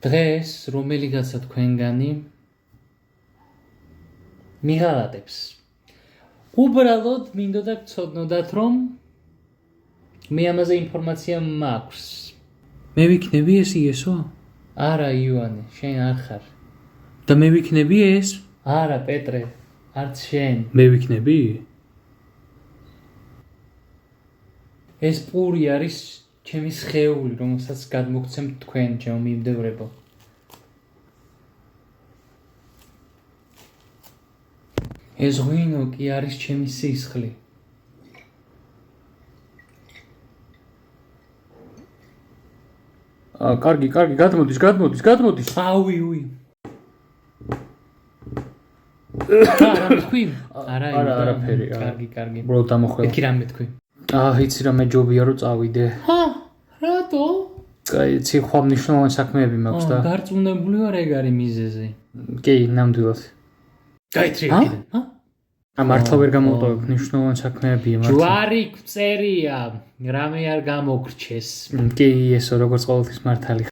დღეს რომელიღაცა თქვენგანი მიღალატებს. უბრალოდ მინდოდა გცოდნოდათ, რომ მე ამაზე ინფორმაცია მაქვს. მე ვიქნები ეს იესო? არა იოანე, შენ არ ხარ. და მე ვიქნები ეს? არა პეტრე, არც შენ. მე ვიქნები? ეს პური არის ჩემი სხეული, რომელსაც გადმოგცემთ თქვენ, ჩემო მიმდევრებო. ეს ღვინო კი არის ჩემი სისხლი. კარგი, გადმოდის. ავი, უი. არა, თქვი? არა, არაფერი. კარგი. უბრალოდ დამოხვევა. ეთქი რამე თქვი? იცი რა, მე ჯობია რომ წავიდე. რატო? იცი ხვალ მნიშვნელოვანი საქმეები მაქვს და. დარწმუნებული ვარ, ეგ არის მიზეზი. კი, ნამდვილად. გაიტრია კიდე. მართლა ვერ გამოვტოვებ, მნიშვნელოვანი საქმეებია მართლა. ჯვარი გწერია, რამე არ გამოგრჩეს. კი, ესო როგორც ყოველთვის მართალი.